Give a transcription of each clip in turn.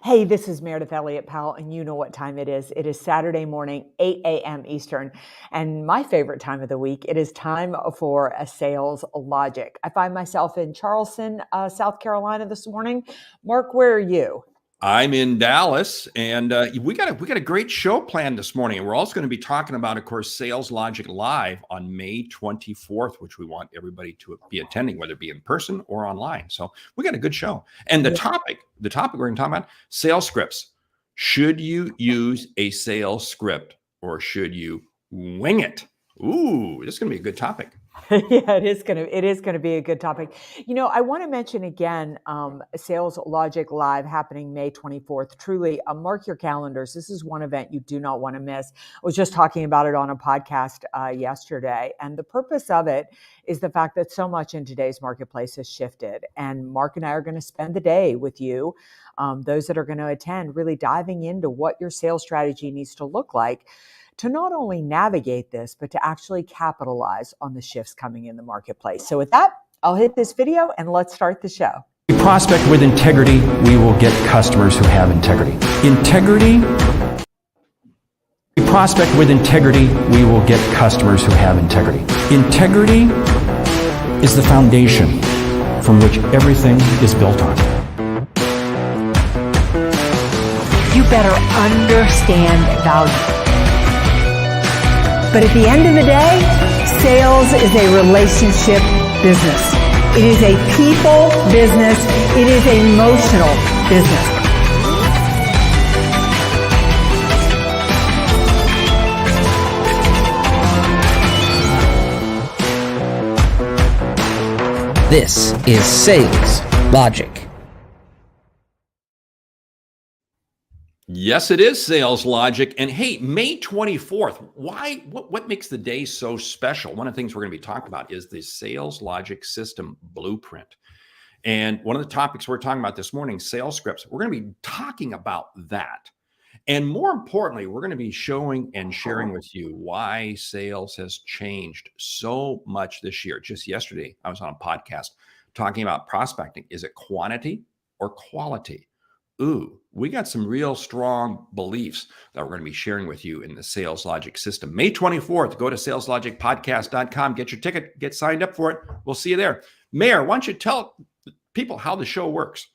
Hey, this is Meridith Elliott Powell, and you know what time it is. It is Saturday morning, 8 a.m. Eastern, and my favorite time of the week. It is time for a sales logic. I find myself in Charleston, South Carolina this morning. Mark, where are you? I'm in Dallas, and we got a great show planned this morning. And we're also going to be talking about, of course, Sales Logic Live on May 24th, which we want everybody to be attending, whether it be in person or online. So we got a good show. And the topic we're going to talk about: sales scripts. Should you use a sales script or should you wing it? Ooh, this is going to be a good topic. Yeah, it is gonna be a good topic. I want to mention again, Sales Logic Live happening May 24th. Truly, mark your calendars. This is one event you do not want to miss. I was just talking about it on a podcast yesterday, and the purpose of it is the fact that so much in today's marketplace has shifted. And Mark and I are going to spend the day with you, those that are going to attend, really diving into what your sales strategy needs to look like to not only navigate this, but to actually capitalize on the shifts coming in the marketplace. So with that, I'll hit this video and let's start the show. We prospect with integrity, we will get customers who have integrity. We prospect with integrity, we will get customers who have integrity. Integrity is the foundation from which everything is built on. You better understand value. But at the end of the day, sales is a relationship business. It is a people business. It is an emotional business. This is Sales Logic. Yes, it is Sales Logic. And hey, May 24th, what makes the day so special? One of the things we're going to be talking about is the Sales Logic System Blueprint. And one of the topics we're talking about this morning, sales scripts, we're going to be talking about that. And more importantly, we're going to be showing and sharing with you why sales has changed so much this year. Just yesterday, I was on a podcast talking about prospecting. Is it quantity or quality? Ooh, we got some real strong beliefs that we're going to be sharing with you in the Sales Logic system. May 24th, go to saleslogicpodcast.com, get your ticket, get signed up for it. We'll see you there. Mayor, why don't you tell people how the show works?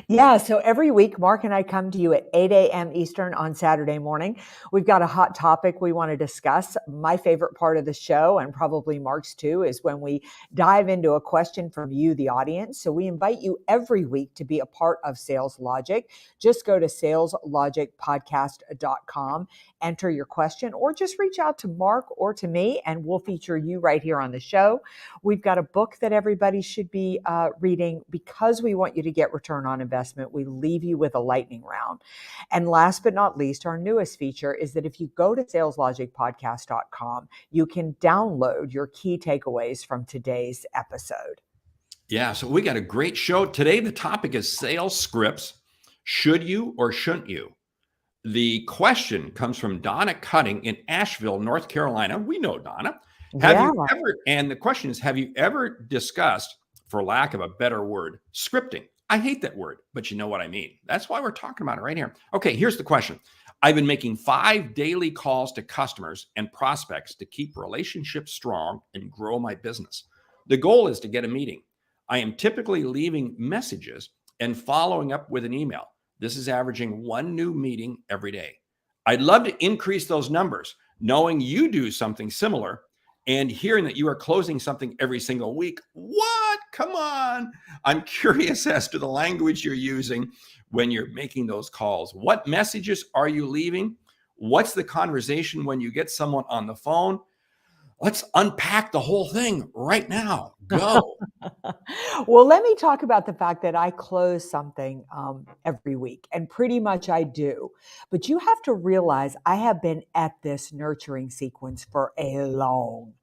Yeah, so every week, Mark and I come to you at 8 a.m. Eastern on Saturday morning. We've got a hot topic we want to discuss. My favorite part of the show, and probably Mark's too, is when we dive into a question from you, the audience. So we invite you every week to be a part of Sales Logic. Just go to saleslogicpodcast.com, enter your question, or just reach out to Mark or to me, and we'll feature you right here on the show. We've got a book that everybody should be reading because we want you to get return on investment. We leave you with a lightning round. And last but not least, our newest feature is that if you go to saleslogicpodcast.com, you can download your key takeaways from today's episode. Yeah, so we got a great show today. The topic is sales scripts. Should you or shouldn't you? The question comes from Donna Cutting in Asheville, North Carolina. We know Donna. And the question is, have you ever discussed, for lack of a better word, scripting? I hate that word, but you know what I mean. That's why we're talking about it right here. Okay, here's the question. I've been making 5 daily calls to customers and prospects to keep relationships strong and grow my business. The goal is to get a meeting. I am typically leaving messages and following up with an email. This is averaging 1 new meeting every day. I'd love to increase those numbers, knowing you do something similar and hearing that you are closing something every single week. What? Come on. I'm curious as to the language you're using when you're making those calls. What messages are you leaving? What's the conversation when you get someone on the phone? Let's unpack the whole thing right now. Go. Well, let me talk about the fact that I close something every week, and pretty much I do. But you have to realize I have been at this nurturing sequence for a long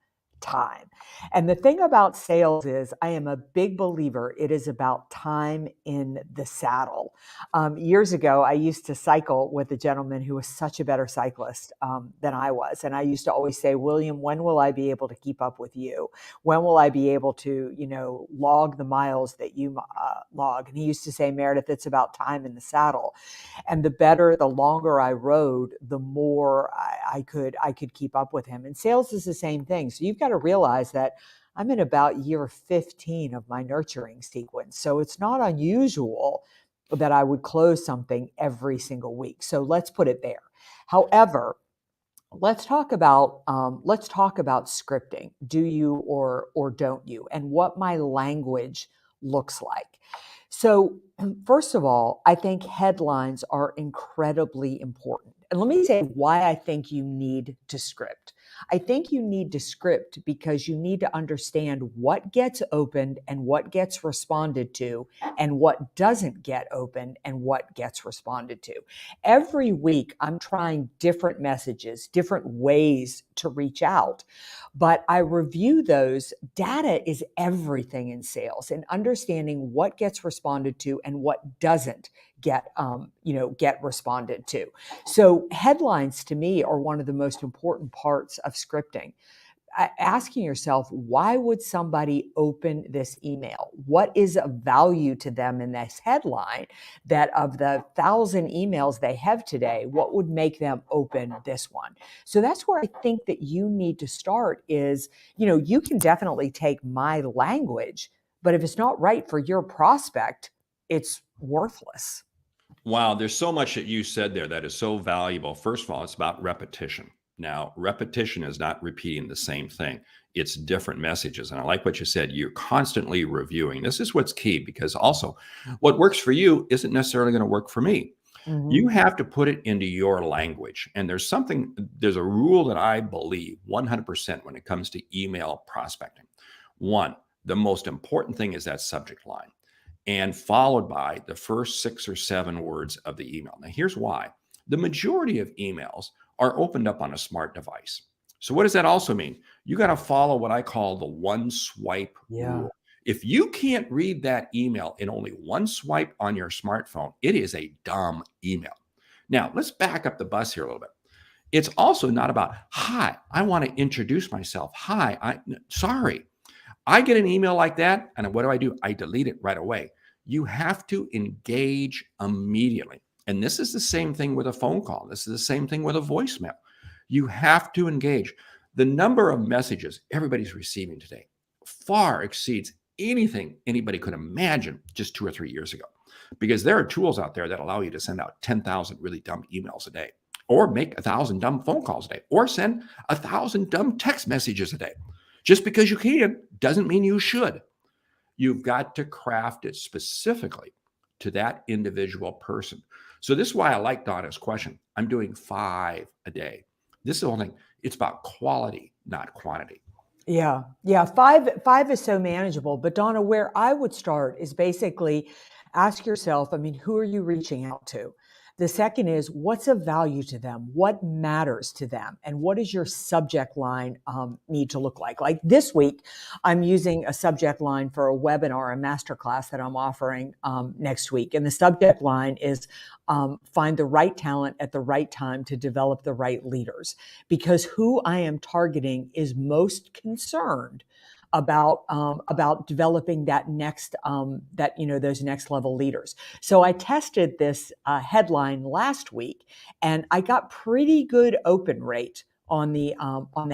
time. And the thing about sales is I am a big believer it is about time in the saddle. Years ago, I used to cycle with a gentleman who was such a better cyclist than I was. And I used to always say, William, when will I be able to keep up with you? When will I be able to, log the miles that you log? And he used to say, Meridith, it's about time in the saddle. And the longer I rode, the more I could keep up with him. And sales is the same thing. So you've got to realize that I'm in about year 15 of my nurturing sequence. So it's not unusual that I would close something every single week. So let's put it there. However, let's talk about scripting. Do you or don't you? And what my language looks like. So first of all, I think headlines are incredibly important. And let me say why I think you need to script. I think you need to script because you need to understand what gets opened and what gets responded to and what doesn't get opened and what gets responded to. Every week, I'm trying different messages, different ways to reach out, but I review those. Data is everything in sales, and understanding what gets responded to and what doesn't get responded to. So headlines to me are one of the most important parts of scripting. Asking yourself, why would somebody open this email? What is of value to them in this headline that of the 1,000 emails they have today, what would make them open this one? So that's where I think that you need to start is, you can definitely take my language, but if it's not right for your prospect, it's worthless. Wow, there's so much that you said there that is so valuable. First of all, it's about repetition. Now, repetition is not repeating the same thing. It's different messages. And I like what you said. You're constantly reviewing. This is what's key, because also what works for you isn't necessarily going to work for me. Mm-hmm. You have to put it into your language. And there's a rule that I believe 100% when it comes to email prospecting. One, the most important thing is that subject line, and followed by the first 6 or 7 words of the email. Now, here's why. The majority of emails are opened up on a smart device. So what does that also mean? You got to follow what I call the one swipe rule. If you can't read that email in only one swipe on your smartphone, it is a dumb email. Now, let's back up the bus here a little bit. It's also not about, hi, I want to introduce myself. Hi, sorry. I get an email like that, and what do? I delete it right away. You have to engage immediately. And this is the same thing with a phone call. This is the same thing with a voicemail. You have to engage. The number of messages everybody's receiving today far exceeds anything anybody could imagine just 2 or 3 years ago, because there are tools out there that allow you to send out 10,000 really dumb emails a day, or make 1,000 dumb phone calls a day, or send 1,000 dumb text messages a day. Just because you can doesn't mean you should. You've got to craft it specifically to that individual person. So this is why I like Donna's question. I'm doing 5 a day. This is the whole thing. It's about quality, not quantity. Yeah. 5 is so manageable. But Donna, where I would start is basically ask yourself, who are you reaching out to? The second is, what's of value to them? What matters to them? And what does your subject line need to look like? Like this week, I'm using a subject line for a webinar, a masterclass that I'm offering next week. And the subject line is find the right talent at the right time to develop the right leaders. Because who I am targeting is most concerned about developing that next those next level leaders. So I tested this headline last week, and I got pretty good open rate on the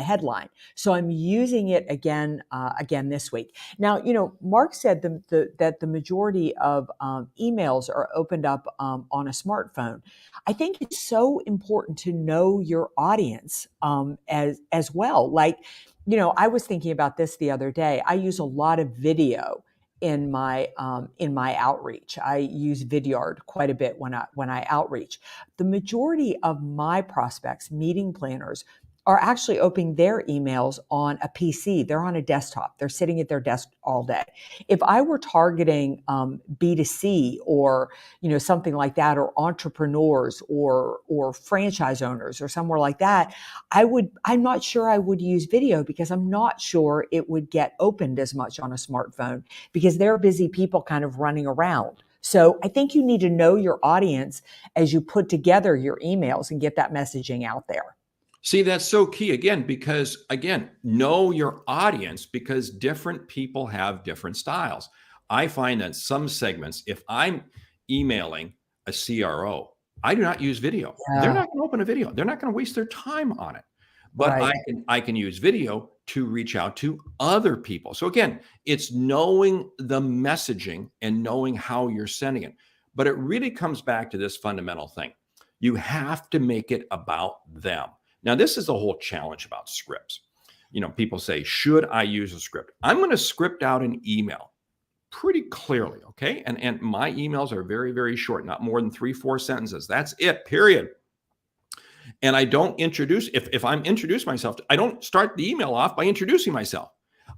headline. So I'm using it again this week. Now, Mark said that the majority of emails are opened up on a smartphone. I think it's so important to know your audience as well. Like, I was thinking about this the other day. I use a lot of video in my outreach. I use Vidyard quite a bit when I outreach. The majority of my prospects, meeting planners, are actually opening their emails on a PC. They're on a desktop. They're sitting at their desk all day. If I were targeting B2C or something like that, or entrepreneurs or franchise owners or somewhere like that, I'm not sure I would use video, because I'm not sure it would get opened as much on a smartphone, because they're busy people kind of running around. So I think you need to know your audience as you put together your emails and get that messaging out there. See, that's so key again, because know your audience, because different people have different styles. I find that some segments, if I'm emailing a CRO, I do not use video. They're not going to open a video. They're not going to waste their time on it. But Right. I can use video to reach out to other people. So again, it's knowing the messaging and knowing how you're sending it. But it really comes back to this fundamental thing. You have to make it about them. Now, this is the whole challenge about scripts. People say, should I use a script? I'm going to script out an email pretty clearly, okay? And my emails are very, very short, not more than 3-4 sentences. That's it, period. And I don't introduce, if I'm introduce myself, I don't start the email off by introducing myself.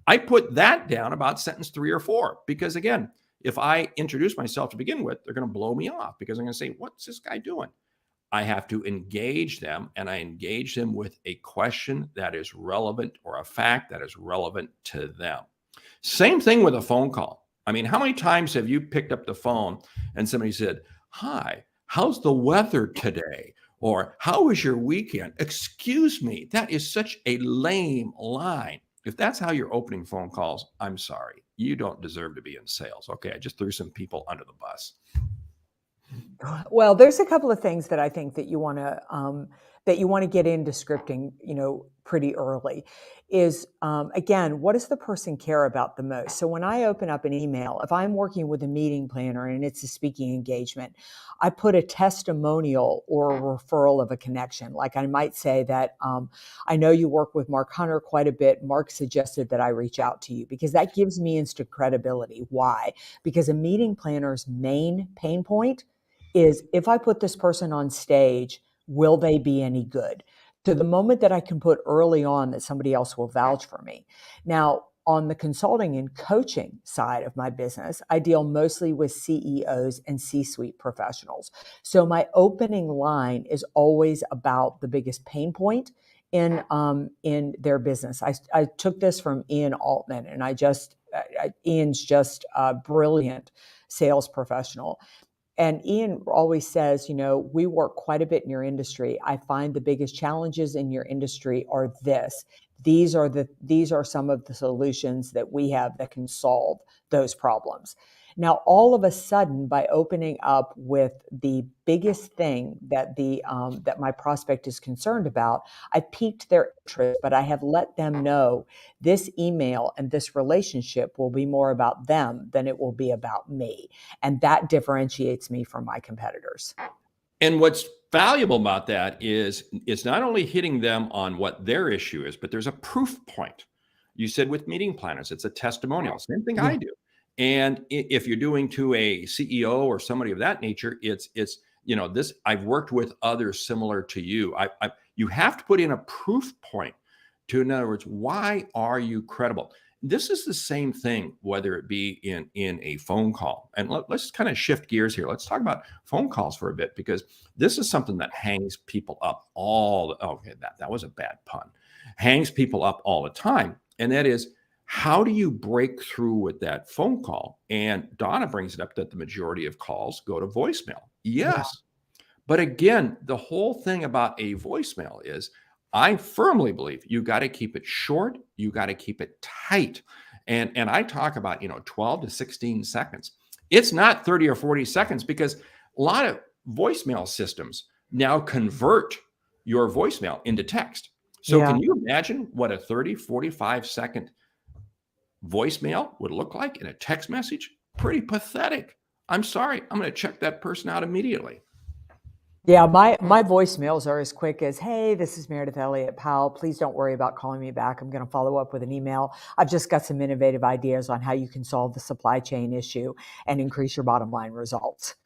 I put that down about sentence 3 or 4, because again, if I introduce myself to begin with, they're going to blow me off, because I'm going to say, what's this guy doing? I have to engage them, and I engage them with a question that is relevant, or a fact that is relevant to them. Same thing with a phone call. I mean, how many times have you picked up the phone and somebody said, hi, how's the weather today? Or how was your weekend? Excuse me, that is such a lame line. If that's how you're opening phone calls, I'm sorry. You don't deserve to be in sales. Okay, I just threw some people under the bus. Well, there's a couple of things that I think that you want to get into scripting, pretty early. Is again, what does the person care about the most? So when I open up an email, if I'm working with a meeting planner and it's a speaking engagement, I put a testimonial or a referral of a connection. Like I might say that I know you work with Mark Hunter quite a bit. Mark suggested that I reach out to you, because that gives me instant credibility. Why? Because a meeting planner's main pain point is, if I put this person on stage, will they be any good? To the moment that I can put early on that somebody else will vouch for me. Now, on the consulting and coaching side of my business, I deal mostly with CEOs and C-suite professionals. So my opening line is always about the biggest pain point in their business. I took this from Ian Altman, and Ian's just a brilliant sales professional. And Ian always says, we work quite a bit in your industry. I find the biggest challenges in your industry are this. These are some of the solutions that we have that can solve those problems. Now, all of a sudden, by opening up with the biggest thing that that my prospect is concerned about, I piqued their interest, but I have let them know this email and this relationship will be more about them than it will be about me. And that differentiates me from my competitors. And what's valuable about that is it's not only hitting them on what their issue is, but there's a proof point. You said with meeting planners, it's a testimonial. Same thing I do. And if you're doing to a CEO or somebody of that nature, it's this. I've worked with others similar to you. You have to put in a proof point to, in other words, why are you credible? This is the same thing, whether it be in a phone call. And let's kind of shift gears here. Let's talk about phone calls for a bit, because this is something that hangs people up that was a bad pun. Hangs people up all the time. And that is, how do you break through with that phone call? And Donna brings it up that the majority of calls go to voicemail. Yes. Yeah. But again, the whole thing about a voicemail is, I firmly believe you got to keep it short. You got to keep it tight. And I talk about, 12 to 16 seconds. It's not 30 or 40 seconds, because a lot of voicemail systems now convert your voicemail into text. So Can you imagine what a 30, 45 second voicemail would look like in a text message? Pretty pathetic. I'm sorry. I'm going to check that person out immediately. Yeah, my voicemails are as quick as, hey, this is Meridith Elliott, Powell. Please don't worry about calling me back. I'm going to follow up with an email. I've just got some innovative ideas on how you can solve the supply chain issue and increase your bottom line results.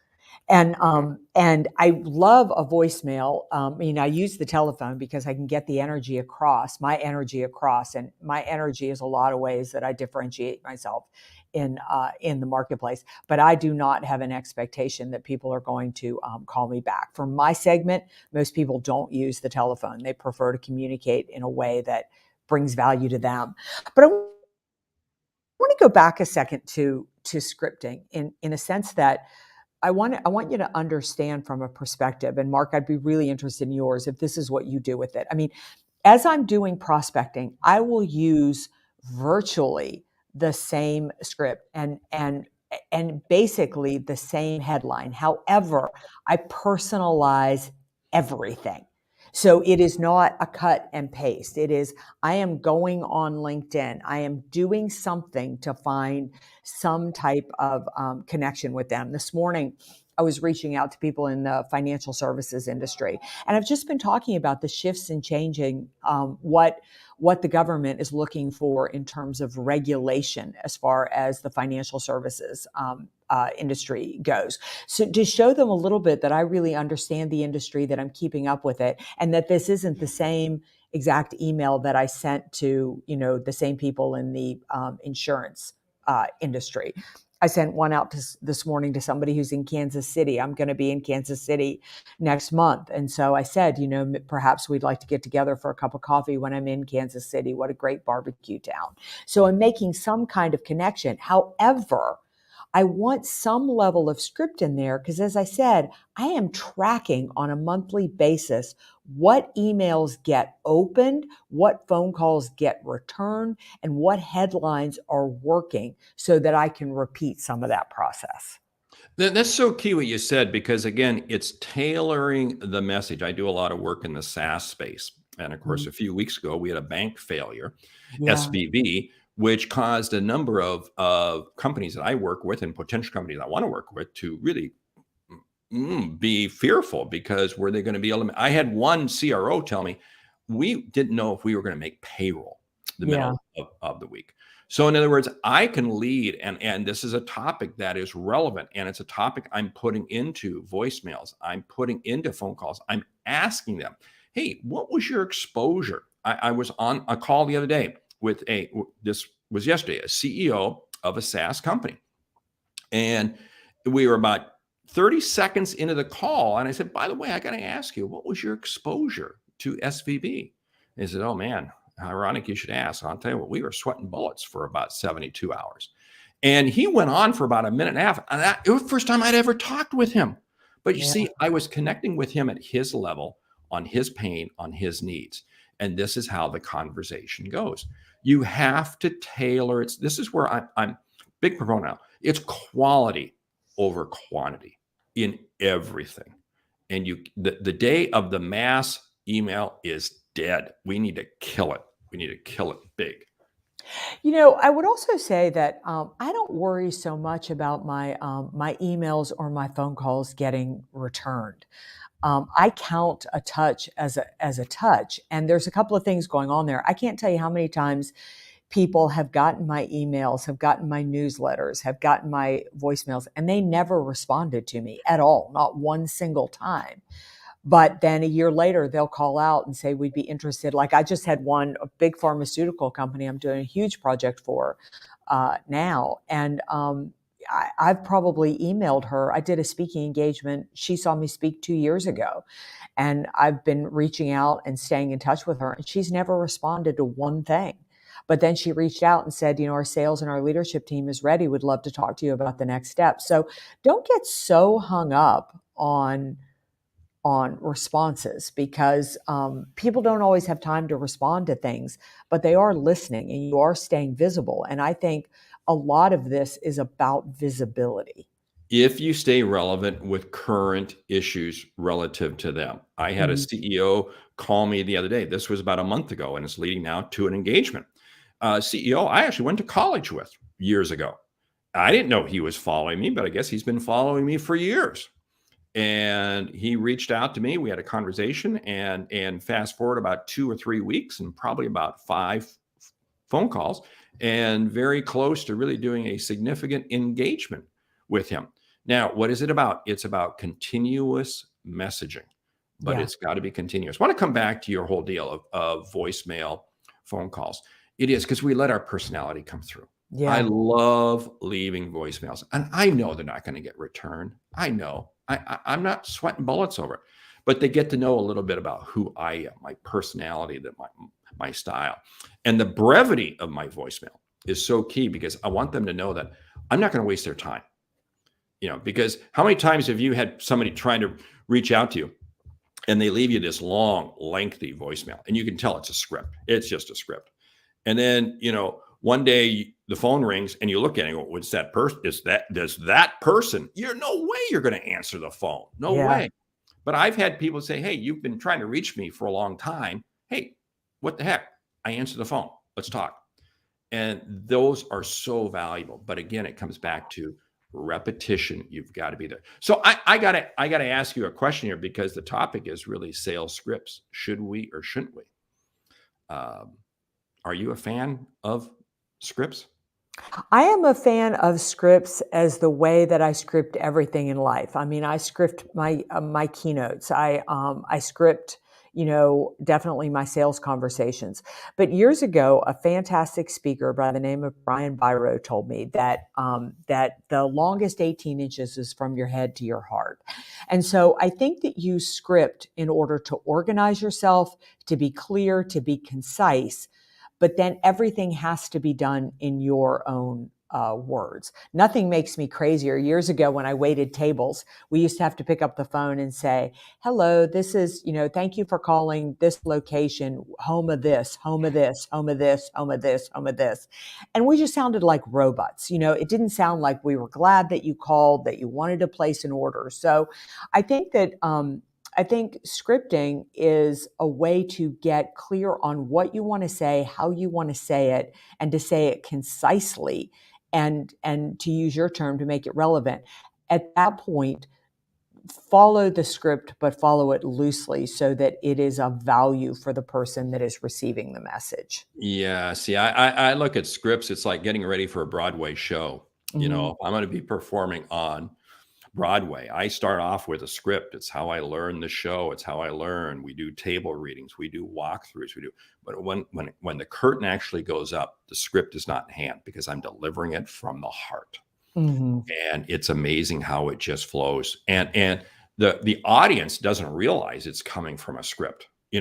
And I love a voicemail. I use the telephone because I can get the energy across, my energy across, and my energy is a lot of ways that I differentiate myself in the marketplace. But I do not have an expectation that people are going to call me back. For my segment, most people don't use the telephone. They prefer to communicate in a way that brings value to them. But I want to go back a second to scripting in a sense that I want you to understand from a perspective, and Mark, I'd be really interested in yours if this is what you do with it. I mean, as I'm doing prospecting, I will use virtually the same script and basically the same headline. However, I personalize everything. So it is not a cut and paste. It is, I am going on LinkedIn. I am doing something to find some type of connection with them. This morning, I was reaching out to people in the financial services industry, and I've just been talking about the shifts and changing what the government is looking for in terms of regulation as far as the financial services industry goes. So to show them a little bit that I really understand the industry, that I'm keeping up with it, and that this isn't the same exact email that I sent to, the same people in the insurance industry. I sent one out this morning to somebody who's in Kansas City. I'm going to be in Kansas City next month. And so I said, perhaps we'd like to get together for a cup of coffee when I'm in Kansas City. What a great barbecue town. So I'm making some kind of connection. However, I want some level of script in there because, as I said, I am tracking on a monthly basis what emails get opened, what phone calls get returned, and what headlines are working so that I can repeat some of that process. That's so key what you said, because again, it's tailoring the message. I do a lot of work in the SaaS space. And of course, a few weeks ago, we had a bank failure, Yeah. SVB, which caused a number of companies that I work with and potential companies I want to work with to really be fearful, because were they going to be able to? I had one CRO tell me, we didn't know if we were going to make payroll the middle of the week. So in other words, I can lead, and this is a topic that is relevant, and it's a topic I'm putting into voicemails. I'm putting into phone calls. I'm asking them, hey, what was your exposure? I was on a call the other day with this was yesterday, a CEO of a SaaS company. And we were about 30 seconds into the call. And I said, by the way, I got to ask you, what was your exposure to SVB? And he said, oh man, ironic you should ask. I'll tell you what, we were sweating bullets for about 72 hours. And he went on for about a minute and a half. And it was the first time I'd ever talked with him. But you see, I was connecting with him at his level, on his pain, on his needs. And this is how the conversation goes. You have to tailor it. This is where I'm big proponent now. It's quality over quantity in everything. And the day of the mass email is dead. We need to kill it. We need to kill it big. I would also say that I don't worry so much about my emails or my phone calls getting returned. I count a touch as a touch, and there's a couple of things going on there. I can't tell you how many times people have gotten my emails, have gotten my newsletters, have gotten my voicemails, and they never responded to me at all, not one single time. But then a year later, they'll call out and say, we'd be interested. Like I just had one, a big pharmaceutical company I'm doing a huge project for now. And I've probably emailed her. I did a speaking engagement. She saw me speak 2 years ago. And I've been reaching out and staying in touch with her. And she's never responded to one thing. But then she reached out and said, our sales and our leadership team is ready. Would love to talk to you about the next step. So don't get so hung up on responses, because people don't always have time to respond to things, but they are listening and you are staying visible. And I think a lot of this is about visibility. If you stay relevant with current issues relative to them. I had a CEO call me the other day. This was about a month ago, and it's leading now to an engagement. CEO I actually went to college with years ago. I didn't know he was following me, but I guess he's been following me for years. And he reached out to me. We had a conversation, and fast forward about 2 or 3 weeks and probably about 5 phone calls, and very close to really doing a significant engagement with him. Now, what is it about? It's about continuous messaging, but Yeah. it's got to be continuous. I want to come back to your whole deal of voicemail, phone calls. It is because we let our personality come through. I Yeah. love leaving voicemails, and I know they're not going to get returned. I know. I'm not sweating bullets over it, but they get to know a little bit about who I am, my personality, that my style, and the brevity of my voicemail is so key because I want them to know that I'm not going to waste their time. Because how many times have you had somebody trying to reach out to you and they leave you this long, lengthy voicemail, and you can tell it's a script. It's just a script. And then, one day the phone rings and you look at it and go, what's that person? Does that person? You're no way you're going to answer the phone. No way. But I've had people say, hey, you've been trying to reach me for a long time. Hey, what the heck? I answer the phone. Let's talk. And those are so valuable. But again, it comes back to repetition. You've got to be there. So I gotta ask you a question here, because the topic is really sales scripts. Should we or shouldn't we? Are you a fan of scripts? I am a fan of scripts as the way that I script everything in life. I mean, I script my keynotes. I script, definitely my sales conversations. But years ago, a fantastic speaker by the name of Brian Biro told me that that the longest 18 inches is from your head to your heart. And so I think that you script in order to organize yourself, to be clear, to be concise. But then everything has to be done in your own words. Nothing makes me crazier. Years ago, when I waited tables, we used to have to pick up the phone and say, hello, this is, thank you for calling this location, home of this, home of this, home of this, home of this, home of this. And we just sounded like robots. It didn't sound like we were glad that you called, that you wanted to place an order. So I think that, I think scripting is a way to get clear on what you want to say, how you want to say it, and to say it concisely, and to use your term, to make it relevant. At that point, follow the script, but follow it loosely so that it is of value for the person that is receiving the message. Yeah. See, I look at scripts. It's like getting ready for a Broadway show. Mhm. If I'm going to be performing on Broadway, I start off with a script. It's how I learn the show. It's how I learn. We do table readings. We do walkthroughs. But when the curtain actually goes up, the script is not in hand because I'm delivering it from the heart. Mhm. And it's amazing how it just flows. And the audience doesn't realize it's coming from a script. They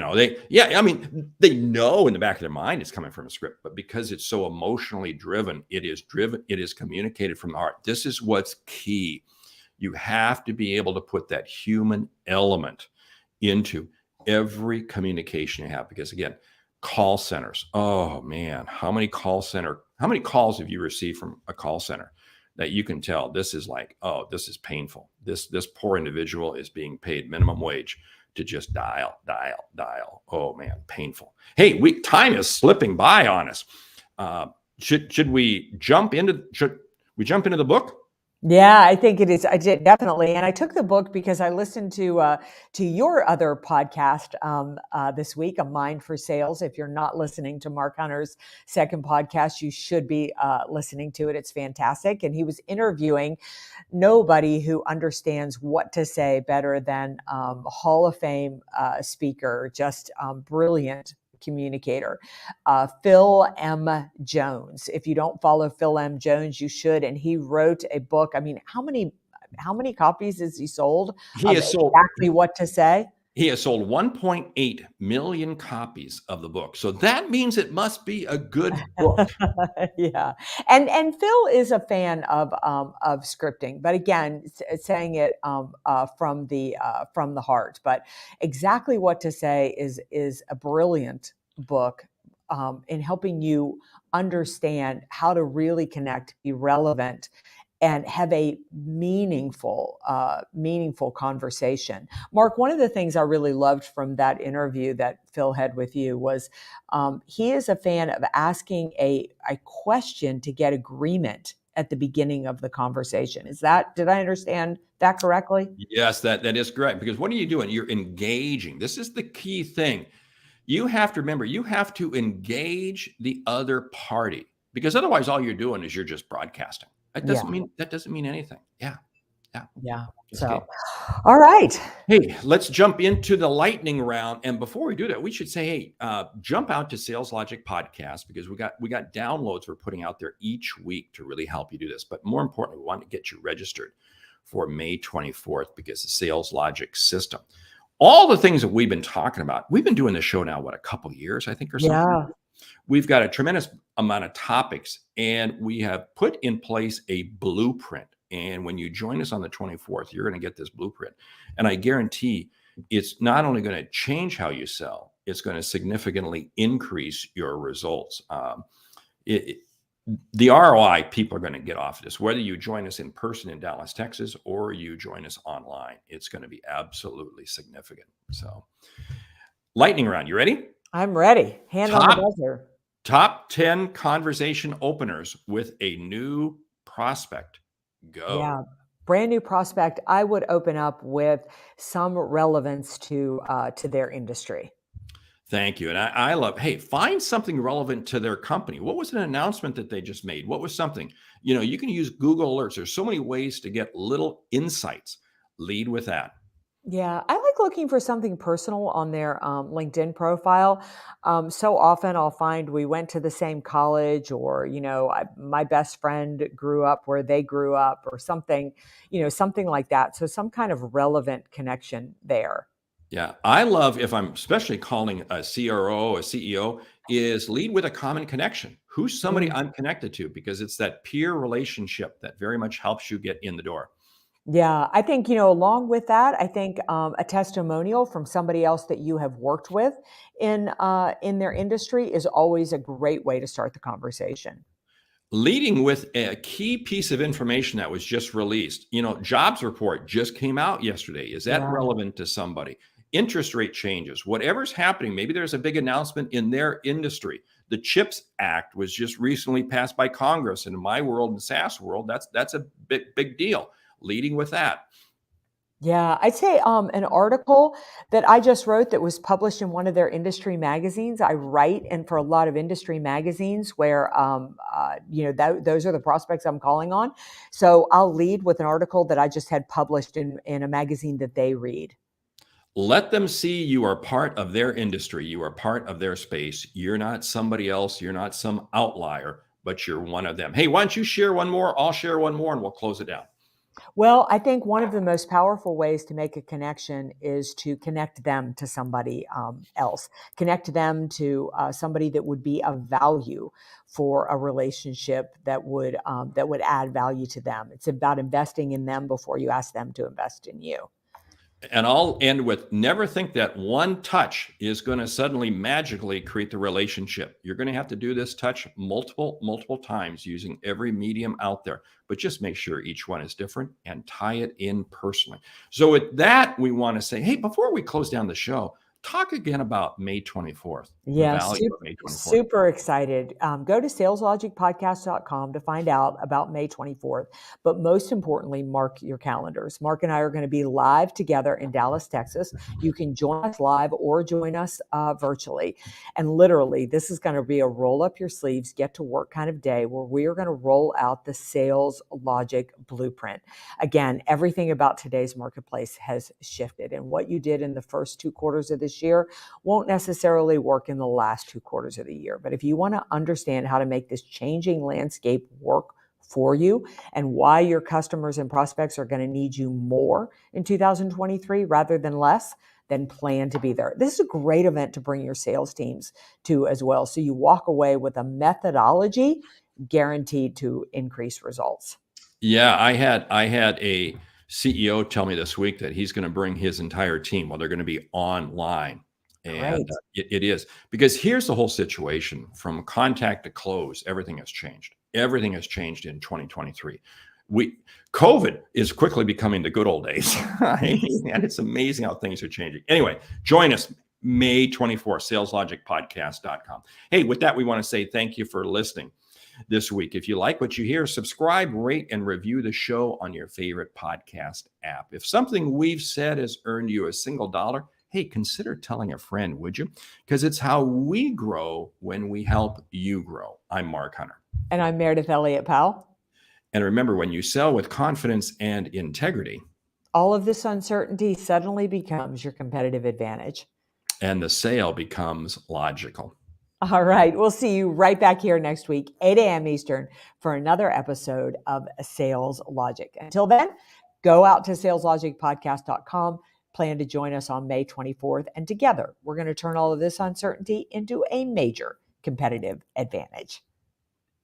know in the back of their mind it's coming from a script, but because it's so emotionally driven, it is communicated from the heart. This is what's key. You have to be able to put that human element into every communication you have, because again, call centers. Oh man, how many calls have you received from a call center that you can tell this is like, oh, this is painful. This poor individual is being paid minimum wage to just dial. Oh man, painful. Hey, time is slipping by on us. Should we jump into the book? Yeah, I think it is. I did definitely, and I took the book because I listened to your other podcast this week, A Mind for Sales. If you're not listening to Mark Hunter's second podcast, you should be listening to it. It's fantastic, and he was interviewing nobody who understands what to say better than Hall of Fame speaker, just brilliant communicator, Phil M. Jones. If you don't follow Phil M. Jones, you should. And he wrote a book. I mean, how many copies has he sold? He has sold exactly what to say. He has sold 1.8 million copies of the book. So that means it must be a good book. Yeah. And Phil is a fan of scripting, but again, saying it from the heart. But exactly what to say is a brilliant book in helping you understand how to really connect, be relevant, and have a meaningful conversation. Mark, one of the things I really loved from that interview that Phil had with you was he is a fan of asking a question to get agreement at the beginning of the conversation. Did I understand that correctly? Yes, that is correct. Because what are you doing? You're engaging. This is the key thing. You have to remember, you have to engage the other party, because otherwise all you're doing is you're just broadcasting. That doesn't mean anything. Yeah. Yeah. Just So, kidding. all right. Hey, let's jump into the lightning round. And before we do that, we should say, hey, jump out to Sales Logic Podcast, because we got downloads we're putting out there each week to really help you do this. But more importantly, we want to get you registered for May 24th, because the Sales Logic system, all the things that we've been talking about, we've been doing this show now, a couple of years, I think, or something. Yeah. We've got a tremendous amount of topics, and we have put in place a blueprint. And when you join us on the 24th, you're going to get this blueprint. And I guarantee it's not only going to change how you sell, it's going to significantly increase your results. The ROI people are going to get off this, whether you join us in person in Dallas, Texas, or you join us online, it's going to be absolutely significant. So, lightning round, you ready? I'm ready. Hand on the buzzer. Top 10 conversation openers with a new prospect. Go. Yeah. Brand new prospect. I would open up with some relevance to their industry. Thank you. And I love, hey, find something relevant to their company. What was an announcement that they just made? What was something? You can use Google Alerts. There's so many ways to get little insights. Lead with that. Yeah, I like looking for something personal on their LinkedIn profile. So often I'll find we went to the same college, or, my best friend grew up where they grew up, or something, something like that. So some kind of relevant connection there. Yeah, I love, if I'm especially calling a CRO, a CEO, is lead with a common connection. Who's somebody I'm connected to? Because it's that peer relationship that very much helps you get in the door. Yeah, I think, along with that, I think a testimonial from somebody else that you have worked with in their industry is always a great way to start the conversation. Leading with a key piece of information that was just released. Jobs report just came out yesterday. Is that relevant to somebody? Interest rate changes, whatever's happening. Maybe there's a big announcement in their industry. The CHIPS Act was just recently passed by Congress. And in my world, in the SaaS world, that's a big deal. Leading with that. Yeah, I'd say an article that I just wrote that was published in one of their industry magazines. I write and for a lot of industry magazines where, those are the prospects I'm calling on. So I'll lead with an article that I just had published in a magazine that they read. Let them see you are part of their industry. You are part of their space. You're not somebody else. You're not some outlier, but you're one of them. Hey, why don't you share one more? I'll share one more and we'll close it down. Well, I think one of the most powerful ways to make a connection is to connect them to somebody else, connect them to somebody that would be of value for a relationship that would add value to them. It's about investing in them before you ask them to invest in you. And I'll end with, never think that one touch is going to suddenly magically create the relationship. You're going to have to do this touch multiple times using every medium out there, but just make sure each one is different and tie it in personally. So with that, we want to say, hey, before we close down the show, talk again about May 24th. Yeah, May 24th. super excited. Go to saleslogicpodcast.com to find out about May 24th. But most importantly, mark your calendars. Mark and I are going to be live together in Dallas, Texas. You can join us live or join us virtually. And literally, this is going to be a roll up your sleeves, get to work kind of day where we are going to roll out the Sales Logic Blueprint. Again, everything about today's marketplace has shifted. And what you did in the first 2 quarters of this year won't necessarily work in the last 2 quarters of the year. But if you want to understand how to make this changing landscape work for you and why your customers and prospects are going to need you more in 2023 rather than less, then plan to be there. This is a great event to bring your sales teams to as well. So you walk away with a methodology guaranteed to increase results. Yeah, I had a CEO tell me this week that he's going to bring his entire team. Well, they're going to be online. And it is, because here's the whole situation. From contact to close, everything has changed. Everything has changed in 2023. COVID is quickly becoming the good old days. And it's amazing how things are changing. Anyway, join us May 24th, saleslogicpodcast.com. Hey, with that, we want to say thank you for listening this week. If you like what you hear, subscribe, rate, and review the show on your favorite podcast app. If something we've said has earned you $1, hey, consider telling a friend, would you? Because it's how we grow when we help you grow. I'm Mark Hunter. And I'm Meridith Elliott Powell. And remember, when you sell with confidence and integrity, all of this uncertainty suddenly becomes your competitive advantage. and the sale becomes logical. All right. We'll see you right back here next week, 8 a.m. Eastern, for another episode of Sales Logic. Until then, go out to saleslogicpodcast.com. Plan to join us on May 24th. And together, we're going to turn all of this uncertainty into a major competitive advantage.